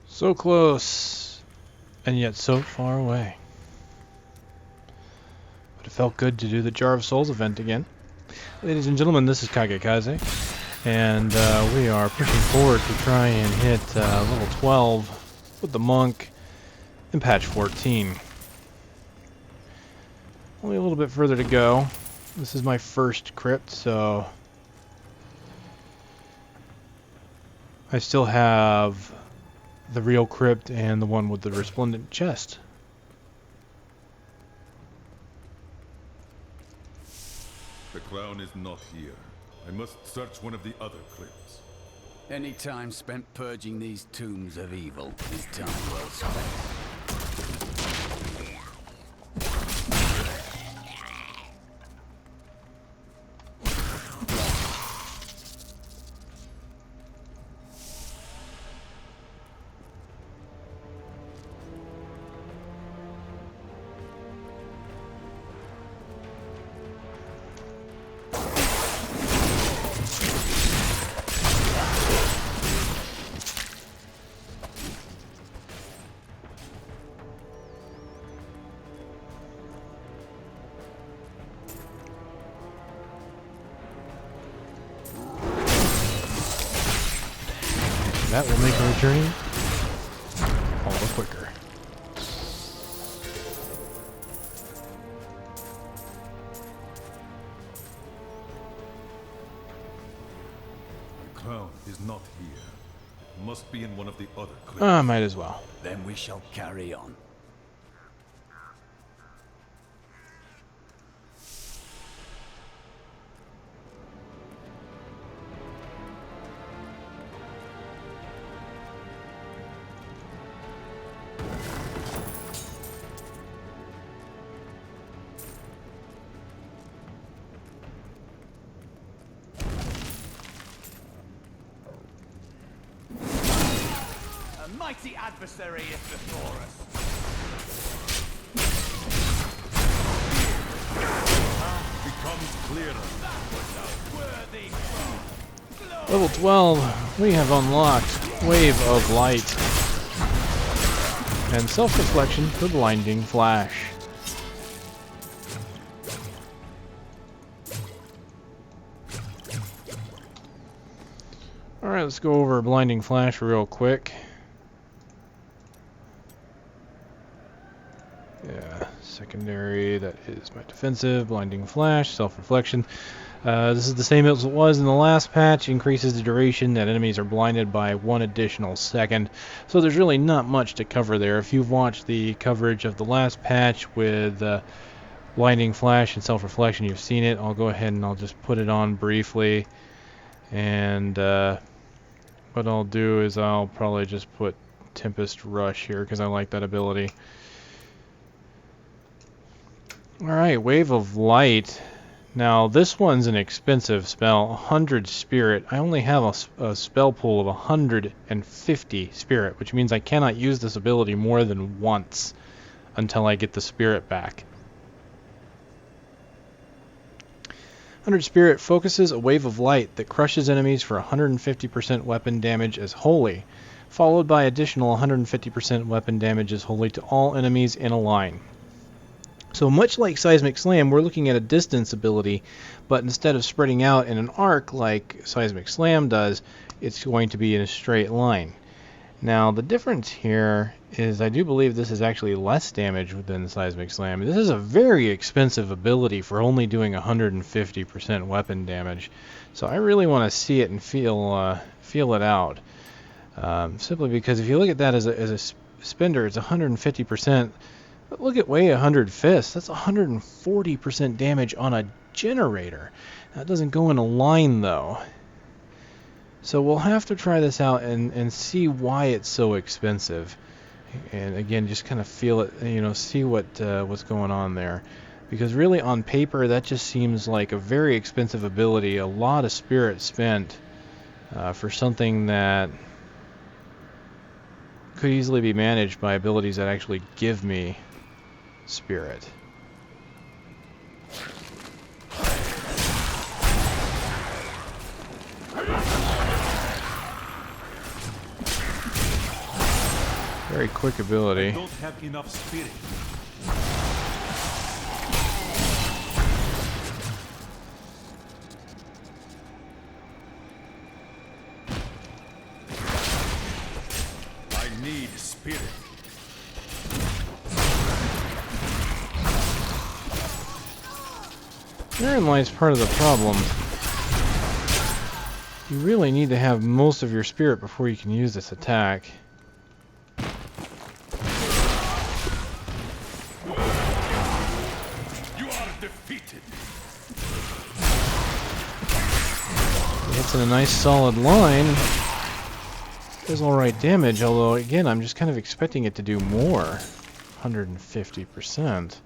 So close, and yet so far away. But it felt good to do the Jar of Souls event again. Ladies and gentlemen, this is Kagekaze, and we are pushing forward to try and hit level 12 with the monk in patch 14. Only a little bit further to go. This is my first crypt, so I still have the real crypt and the one with the resplendent chest. The clown is not here. I must search one of the other crypts. Any time spent purging these tombs of evil is time well spent. That will make our journey all the quicker. The clown is not here. It must be in one of the other crypts. Might as well. Then we shall carry on. A mighty adversary is before us. Becomes clearer. That was a worthy foe. Level 12, we have unlocked Wave of Light and Self-Reflection for Blinding Flash. Alright, let's go over Blinding Flash real quick. Yeah, secondary, that is my defensive, Blinding Flash, Self-Reflection. This is the same as it was in the last patch, increases the duration that enemies are blinded by 1 additional second. So there's really not much to cover there. If you've watched the coverage of the last patch with Blinding Flash and Self-Reflection, you've seen it. I'll go ahead and I'll just put it on briefly. And what I'll do is I'll probably just put Tempest Rush here because I like that ability. Alright, Wave of Light. Now this one's an expensive spell, 100 Spirit. I only have a spell pool of 150 Spirit, which means I cannot use this ability more than once until I get the Spirit back. 100 Spirit focuses a wave of light that crushes enemies for 150% weapon damage as holy, followed by additional 150% weapon damage as holy to all enemies in a line. So much like Seismic Slam, we're looking at a distance ability, but instead of spreading out in an arc like Seismic Slam does, it's going to be in a straight line. Now the difference here is I do believe this is actually less damage than Seismic Slam. This is a very expensive ability for only doing 150% weapon damage. So I really want to see it and feel it out. Simply because if you look at that as a spender, it's 150%. But look at way 100 fists. That's 140% damage on a generator. That doesn't go in a line though. So we'll have to try this out and see why it's so expensive. And again, just kind of feel it, you know, see what's going on there. Because really on paper, that just seems like a very expensive ability. A lot of spirit spent for something that could easily be managed by abilities that actually give me spirit. Very quick ability. I don't have enough spirit. I need spirit. Therein lies part of the problem. You really need to have most of your spirit before you can use this attack. Hits in a nice solid line. Does alright damage, although again I'm just kind of expecting it to do more. 150%.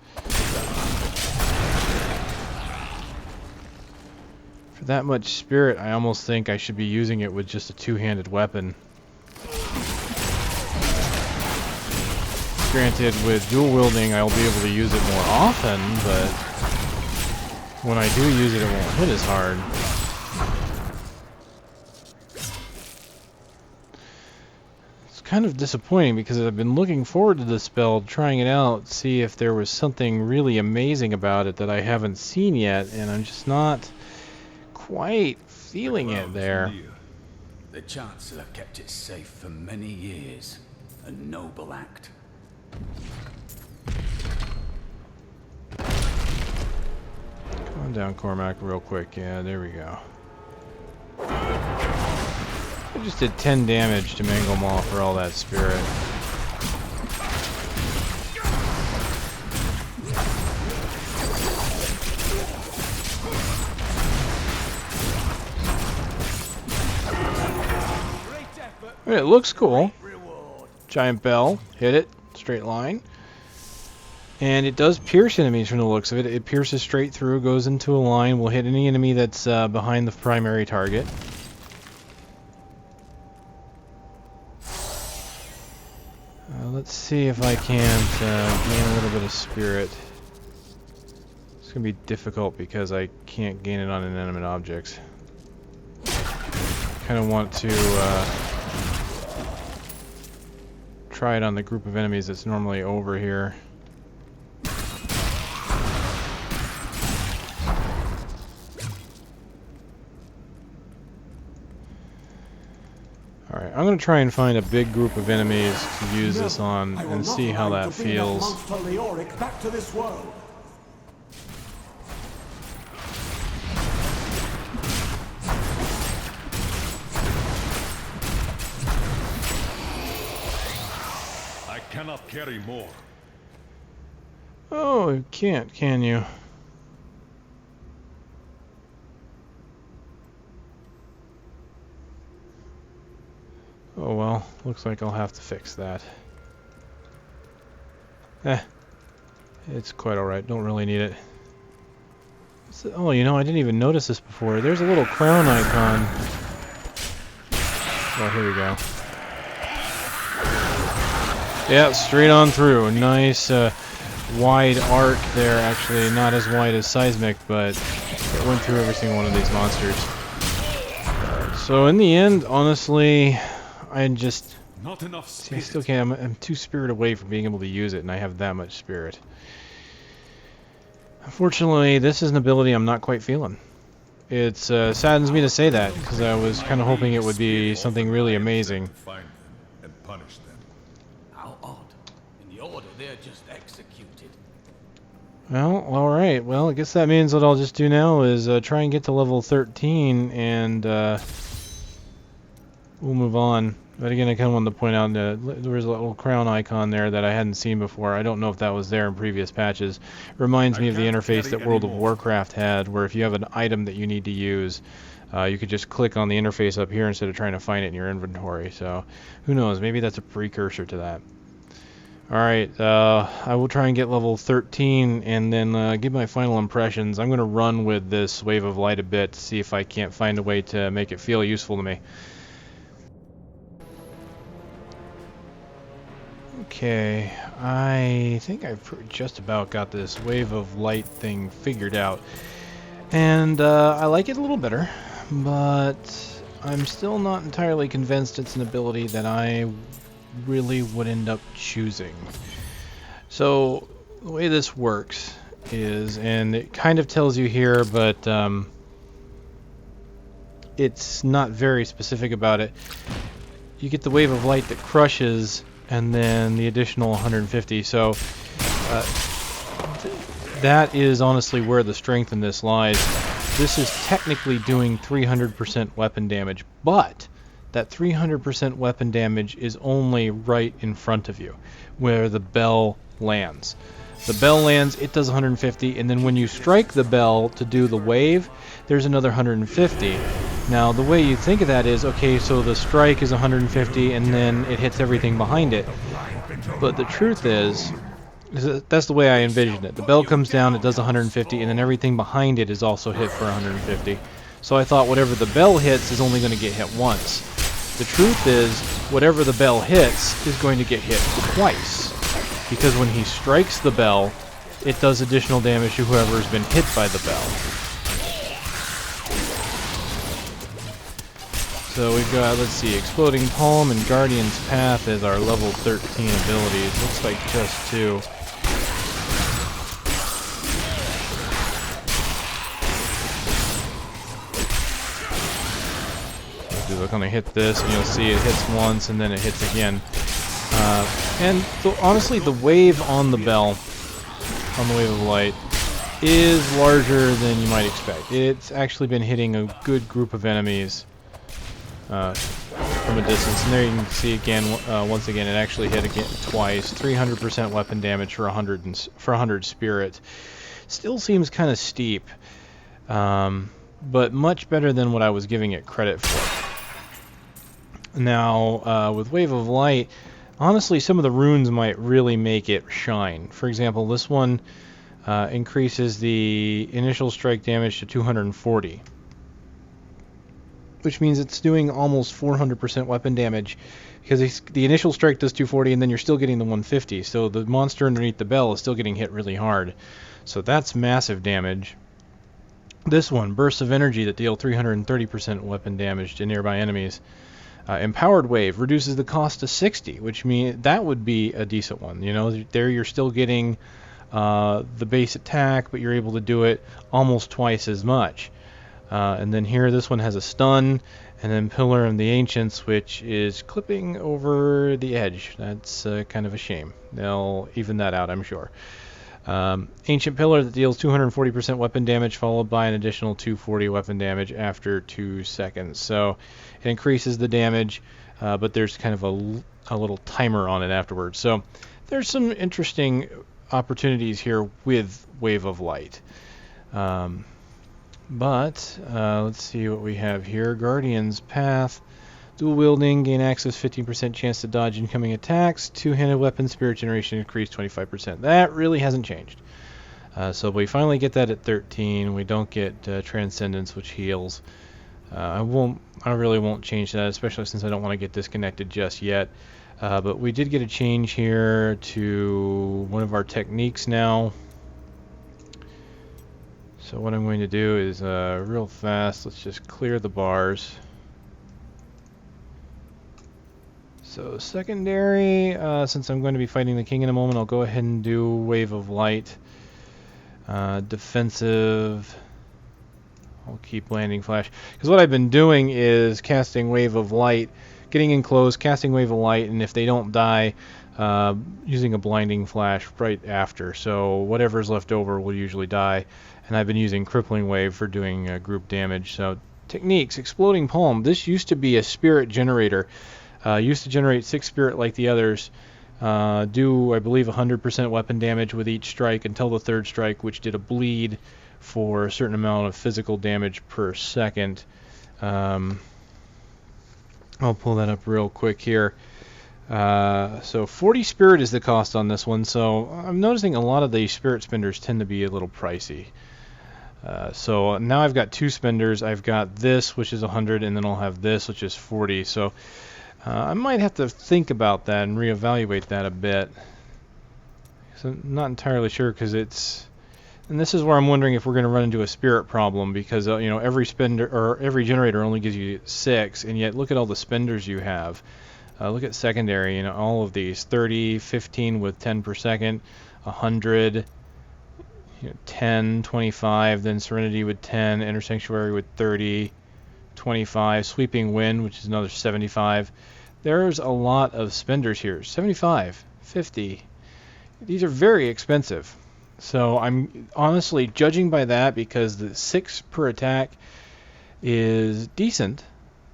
For that much spirit, I almost think I should be using it with just a two-handed weapon. Granted, with dual wielding I'll be able to use it more often, but when I do use it, it won't hit as hard. Kind of disappointing because I've been looking forward to this spell, trying it out, see if there was something really amazing about it that I haven't seen yet, and I'm just not quite feeling it there. The Chancellor kept it safe for many years. A noble act. Come on down, Cormac, real quick. Yeah, there we go. I just did 10 damage to Mangle Maw for all that spirit. It looks cool. Giant bell, hit it, straight line. And it does pierce enemies from the looks of it. It pierces straight through, goes into a line, will hit any enemy that's behind the primary target. Let's see if I can't gain a little bit of spirit. It's going to be difficult because I can't gain it on inanimate objects. Kind of want to try it on the group of enemies that's normally over here. Alright, I'm going to try and find a big group of enemies to use this on and see how that feels. Back to this world. I cannot carry more. Oh, you can't, can you? Oh well, looks like I'll have to fix that. It's quite alright, don't really need it. Oh, you know, I didn't even notice this before. There's a little crown icon. Oh, here we go. Yeah, straight on through. A nice wide arc there, actually not as wide as Seismic, but it went through every single one of these monsters. So in the end, honestly, I just... Not enough See, spirit. I still can't. I'm 2 spirit away from being able to use it, and I have that much spirit. Unfortunately, this is an ability I'm not quite feeling. It saddens me to say that, because I was kind of hoping it would be something really amazing. Find them and punish them. How odd. In the Order, they're just executed. Well, alright. Well, I guess that means what I'll just do now is try and get to level 13, and we'll move on. But again, I kind of wanted to point out that there was a little crown icon there that I hadn't seen before. I don't know if that was there in previous patches. Reminds me of the interface that World of Warcraft had, where if you have an item that you need to use, you could just click on the interface up here instead of trying to find it in your inventory. So, who knows? Maybe that's a precursor to that. Alright, I will try and get level 13 and then give my final impressions. I'm going to run with this Wave of Light a bit to see if I can't find a way to make it feel useful to me. Okay, I think I've just about got this Wave of Light thing figured out. And I like it a little better, but I'm still not entirely convinced it's an ability that I really would end up choosing. So the way this works is, and it kind of tells you here, but it's not very specific about it. You get the Wave of Light that crushes and then the additional 150. So that is honestly where the strength in this lies. This is technically doing 300% weapon damage, but that 300% weapon damage is only right in front of you, where the bell lands. The bell lands, it does 150, and then when you strike the bell to do the wave, there's another 150. Now, the way you think of that is, okay, so the strike is 150, and then it hits everything behind it. But the truth is that that's the way I envisioned it. The bell comes down, it does 150, and then everything behind it is also hit for 150. So I thought whatever the bell hits is only going to get hit once. The truth is, whatever the bell hits is going to get hit twice. Because when he strikes the bell, it does additional damage to whoever has been hit by the bell. So we've got, let's see, Exploding Palm and Guardian's Path as our level 13 abilities. Looks like just 2. We're going to hit this, and you'll see it hits once, and then it hits again. And so honestly, the wave on the bell, on the Wave of Light, is larger than you might expect. It's actually been hitting a good group of enemies from a distance. And there you can see again, once again, it actually hit again twice. 300% weapon damage for 100 spirit. Still seems kind of steep, but much better than what I was giving it credit for. Now, with Wave of Light, honestly, some of the runes might really make it shine. For example, this one increases the initial strike damage to 240, which means it's doing almost 400% weapon damage, because the initial strike does 240, and then you're still getting the 150, so the monster underneath the bell is still getting hit really hard. So that's massive damage. This one, Bursts of Energy that deal 330% weapon damage to nearby enemies. Empowered Wave reduces the cost to 60, which means that would be a decent one. You know, there you're still getting the base attack, but you're able to do it almost twice as much. And then here, this one has a stun, and then Pillar of the Ancients, which is clipping over the edge. That's kind of a shame. They'll even that out, I'm sure. Ancient Pillar that deals 240% weapon damage, followed by an additional 240 weapon damage after 2 seconds. So it increases the damage, but there's kind of a little timer on it afterwards. So there's some interesting opportunities here with Wave of Light. But let's see what we have here. Guardian's Path. Dual wielding, gain access 15% chance to dodge incoming attacks. Two-handed weapon, spirit generation increased 25%. That really hasn't changed. So we finally get that at 13. We don't get Transcendence, which heals. I really won't change that, especially since I don't want to get disconnected just yet. But we did get a change here to one of our techniques now. So what I'm going to do is real fast, let's just clear the bars. So secondary, since I'm going to be fighting the king in a moment, I'll go ahead and do Wave of Light. Defensive, I'll keep Landing Flash. Because what I've been doing is casting Wave of Light, getting in close, casting Wave of Light, and if they don't die, using a Blinding Flash right after. So whatever's left over will usually die. And I've been using Crippling Wave for doing group damage. So techniques, Exploding Palm. This used to be a spirit generator. Used to generate 6 spirit like the others. Do, I believe, 100% weapon damage with each strike until the third strike, which did a bleed for a certain amount of physical damage per second. I'll pull that up real quick here. So 40 spirit is the cost on this one, so I'm noticing a lot of the spirit spenders tend to be a little pricey. So now I've got 2 spenders. I've got this, which is 100, and then I'll have this, which is 40. So I might have to think about that and reevaluate that a bit. So I'm not entirely sure, because it's... And this is where I'm wondering if we're going to run into a spirit problem, because every spender or every generator only gives you 6, and yet look at all the spenders you have. Look at secondary, all of these 30, 15 with 10 per second, 100, 10, 25, then Serenity with 10, Inner Sanctuary with 30, 25, Sweeping Wind, which is another 75. There's a lot of spenders here. 75, 50. These are very expensive. So I'm honestly judging by that, because the 6 per attack is decent.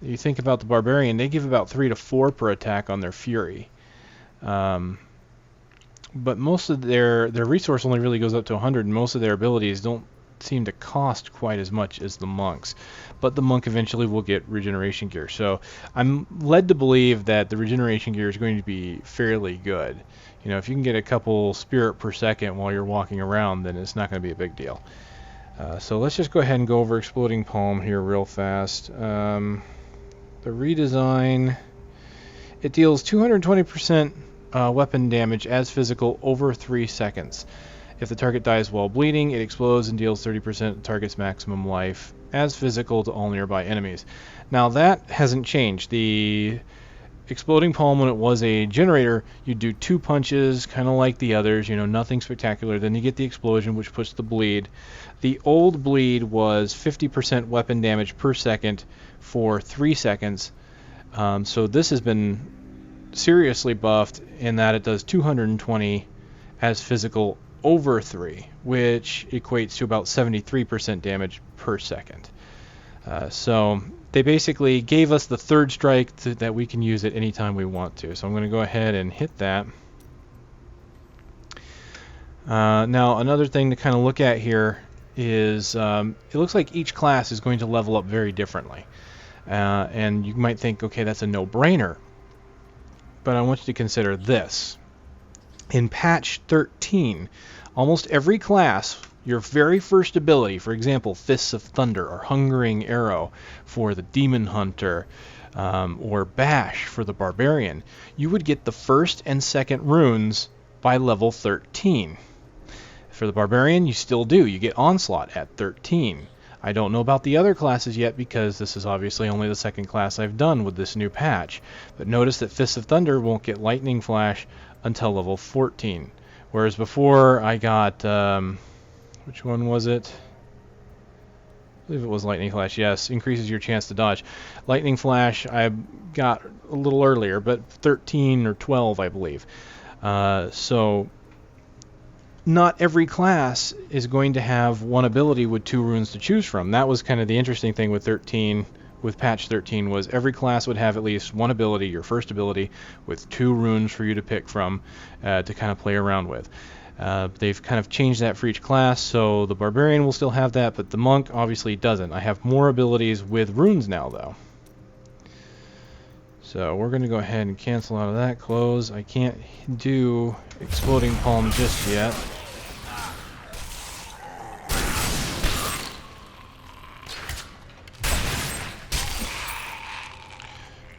You think about the Barbarian, they give about 3 to 4 per attack on their Fury. But most of their resource only really goes up to 100, and most of their abilities don't seem to cost quite as much as the monks. But the monk eventually will get regeneration gear. So I'm led to believe that the regeneration gear is going to be fairly good. If you can get a couple spirit per second while you're walking around, then it's not going to be a big deal. So let's just go ahead and go over Exploding Palm here real fast. The redesign, it deals 220% weapon damage as physical over 3 seconds. If the target dies while bleeding, it explodes and deals 30% of the target's maximum life as physical to all nearby enemies. Now that hasn't changed. The Exploding Palm, when it was a generator, you do 2 punches, kind of like the others, nothing spectacular. Then you get the explosion, which puts the bleed. The old bleed was 50% weapon damage per second for 3 seconds. So this has been seriously buffed in that it does 220 as physical over 3, which equates to about 73% damage per second. So they basically gave us the third strike that we can use at any time we want to. So I'm going to go ahead and hit that. Now another thing to kind of look at here is it looks like each class is going to level up very differently. And you might think, okay, that's a no-brainer. But I want you to consider this. In patch 13, almost every class, your very first ability, for example, Fists of Thunder or Hungering Arrow for the Demon Hunter, or Bash for the Barbarian, you would get the first and second runes by level 13. For the Barbarian, you still do. You get Onslaught at 13. I don't know about the other classes yet, because this is obviously only the second class I've done with this new patch. But notice that Fists of Thunder won't get Lightning Flash until level 14. Whereas before I got, which one was it? I believe it was Lightning Flash, yes. Increases your chance to dodge. Lightning Flash I got a little earlier, but 13 or 12 I believe. So not every class is going to have one ability with 2 runes to choose from. That was kind of the interesting thing with 13, with patch 13, was every class would have at least one ability, your first ability, with 2 runes for you to pick from to kind of play around with. They've kind of changed that for each class, so the Barbarian will still have that, but the Monk obviously doesn't. I have more abilities with runes now, though. So we're going to go ahead and cancel out of that, close. I can't do Exploding Palm just yet.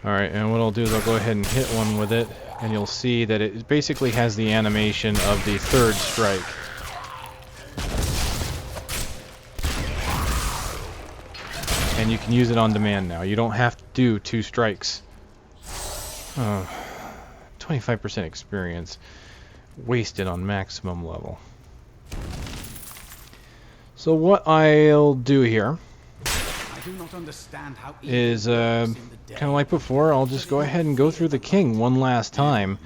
Alright, and what I'll do is I'll go ahead and hit one with it, and you'll see that it basically has the animation of the third strike. And you can use it on demand now. You don't have to do 2 strikes. 25% experience wasted on maximum level. So what I'll do here is kind of like before, I'll just go ahead and go through the king one last time,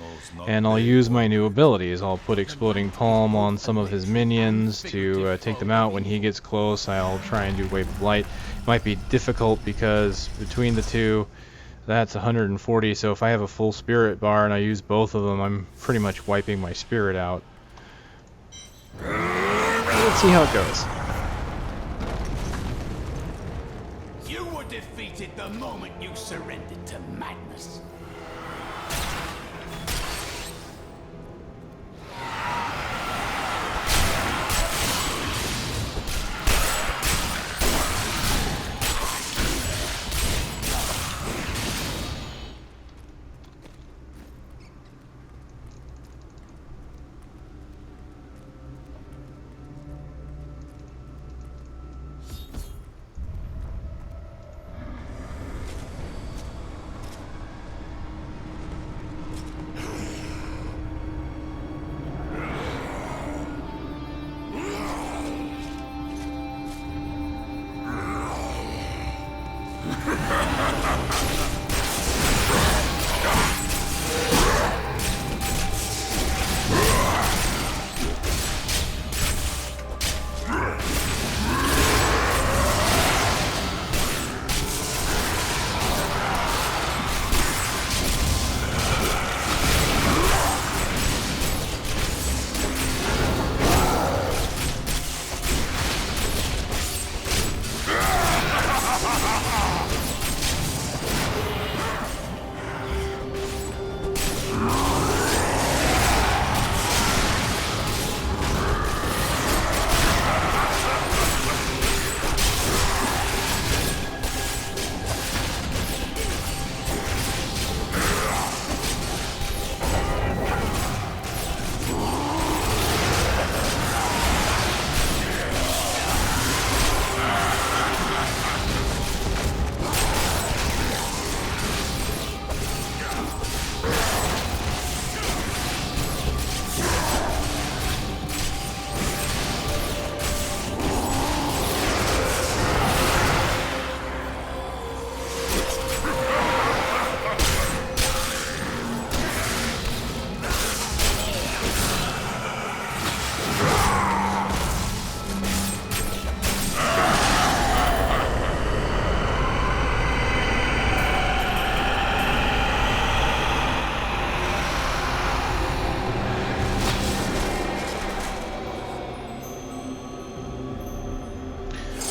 and I'll use my new abilities. I'll put Exploding Palm on some of his minions to take them out when he gets close. I'll try and do Wave of Light. It might be difficult because between the two, That's 140, so if I have a full spirit bar and I use both of them, I'm pretty much wiping my spirit out. Let's see how it goes. You were defeated the moment you surrendered to madness.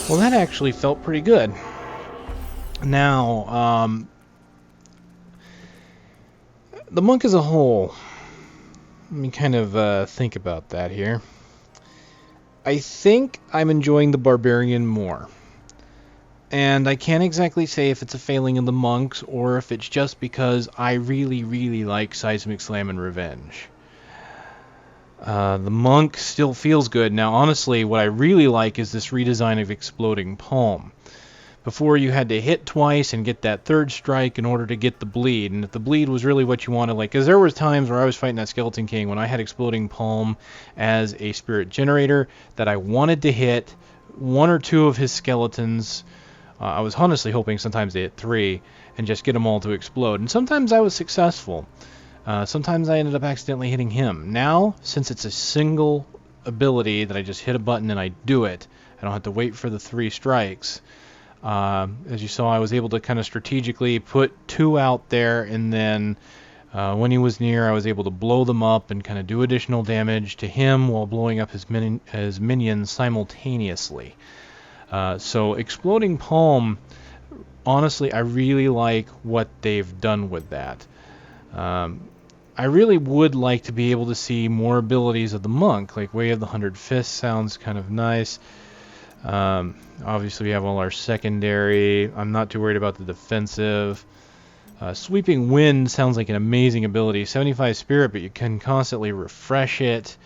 Well, that actually felt pretty good. Now, the monk as a whole, let me kind of think about that here. I think I'm enjoying the barbarian more. And I can't exactly say if it's a failing of the monks or if it's just because I really, really like Seismic Slam and Revenge. The monk still feels good. Now, honestly, what I really like is this redesign of Exploding Palm. Before, you had to hit twice and get that third strike in order to get the bleed. And if the bleed was really what you wanted, like, because there was times where I was fighting that Skeleton King when I had Exploding Palm as a spirit generator that I wanted to hit one or two of his skeletons. I was honestly hoping sometimes to hit 3 and just get them all to explode. And sometimes I was successful. Sometimes I ended up accidentally hitting him. Now, since it's a single ability that I just hit a button and I do it, I don't have to wait for the 3 strikes. As you saw, I was able to kind of strategically put 2 out there, and then when he was near, I was able to blow them up and kind of do additional damage to him while blowing up his minions simultaneously. So Exploding Palm, honestly, I really like what they've done with that. I really would like to be able to see more abilities of the monk, like Way of the 100 Fists sounds kind of nice. Obviously we have all our secondary. I'm not too worried about the defensive. Sweeping Wind sounds like an amazing ability. 75 spirit, but you can constantly refresh it.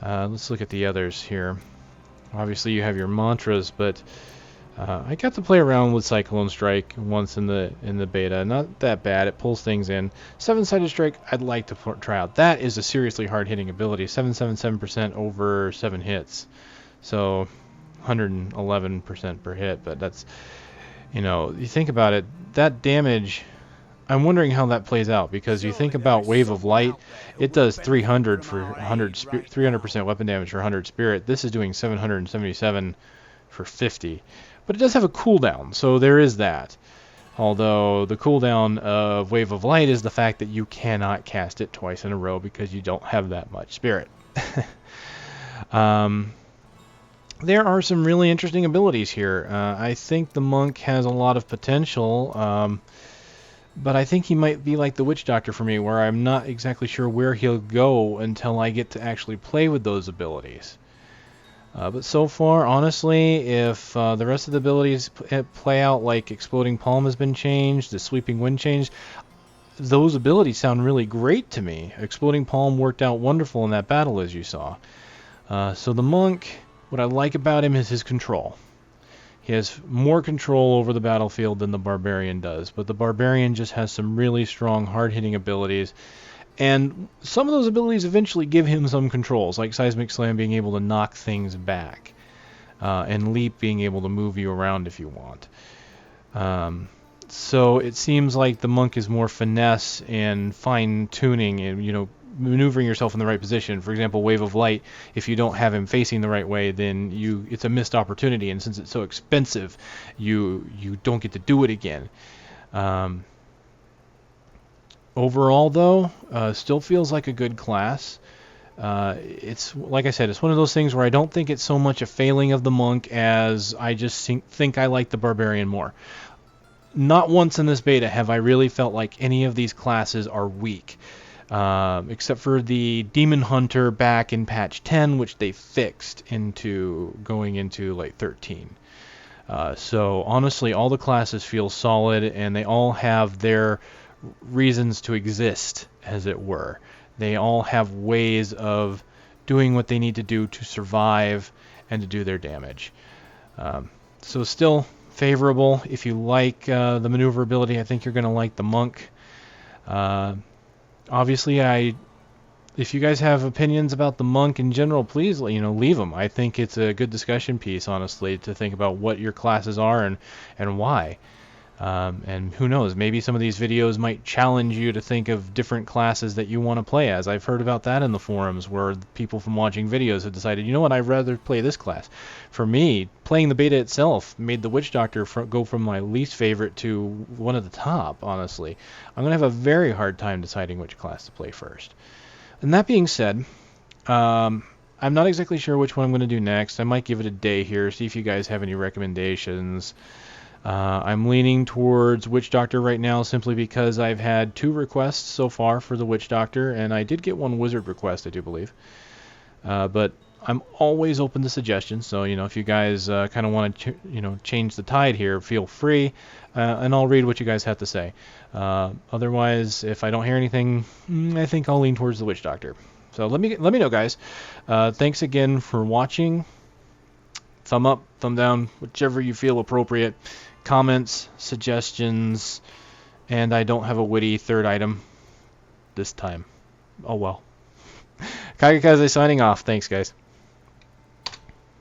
Let's look at the others here. Obviously you have your mantras, but I got to play around with Cyclone Strike once in the beta. Not that bad. It pulls things in. 7-sided strike, I'd like to try out. That is a seriously hard-hitting ability. 777% over 7 hits. So 111% per hit. But that's, you think about it, that damage, I'm wondering how that plays out, because you think about Wave of Light, it does 300 for 300% weapon damage for 100 spirit. This is doing 777 for 50. But it does have a cooldown, so there is that. Although the cooldown of Wave of Light is the fact that you cannot cast it twice in a row because you don't have that much spirit. There are some really interesting abilities here. I think the monk has a lot of potential, but I think he might be like the Witch Doctor for me, where I'm not exactly sure where he'll go until I get to actually play with those abilities. But so far, honestly, if the rest of the abilities play out like Exploding Palm has been changed, the Sweeping Wind changed, those abilities sound really great to me. Exploding Palm worked out wonderful in that battle, as you saw. So the monk, what I like about him is his control. He has more control over the battlefield than the barbarian does, but the barbarian just has some really strong, hard-hitting abilities. And some of those abilities eventually give him some controls, like Seismic Slam being able to knock things back, and Leap being able to move you around if you want. So it seems like the monk is more finesse and fine-tuning and, you know, maneuvering yourself in the right position. For example, Wave of Light, if you don't have him facing the right way, then it's a missed opportunity, and since it's so expensive, you don't get to do it again. Overall, though, still feels like a good class. It's, like I said, it's one of those things where I don't think it's so much a failing of the monk as I just think I like the barbarian more. Not once in this beta have I really felt like any of these classes are weak. Except for the Demon Hunter back in patch 10, which they fixed going into like 13. So honestly, all the classes feel solid, and they all have their reasons to exist, as it were. They all have ways of doing what they need to do to survive and to do their damage. So still favorable. If you like the maneuverability, I think you're going to like the monk. Obviously, if you guys have opinions about the monk in general, please, leave them. I think it's a good discussion piece, honestly, to think about what your classes are and why. And who knows, maybe some of these videos might challenge you to think of different classes that you want to play as. I've heard about that in the forums, where people from watching videos have decided, you know what, I'd rather play this class. For me, playing the beta itself made the Witch Doctor go from my least favorite to one of the top, honestly. I'm going to have a very hard time deciding which class to play first. And that being said, I'm not exactly sure which one I'm going to do next. I might give it a day here, see if you guys have any recommendations. I'm leaning towards Witch Doctor right now simply because I've had 2 requests so far for the Witch Doctor, and I did get 1 Wizard request, I do believe. But I'm always open to suggestions, so if you guys kind of want to change the tide here, feel free, and I'll read what you guys have to say. Otherwise, if I don't hear anything, I think I'll lean towards the Witch Doctor. So let me know, guys. Thanks again for watching. Thumb up, thumb down, whichever you feel appropriate. Comments, suggestions, and I don't have a witty third item this time. Oh well. Kagekaze signing off. Thanks, guys.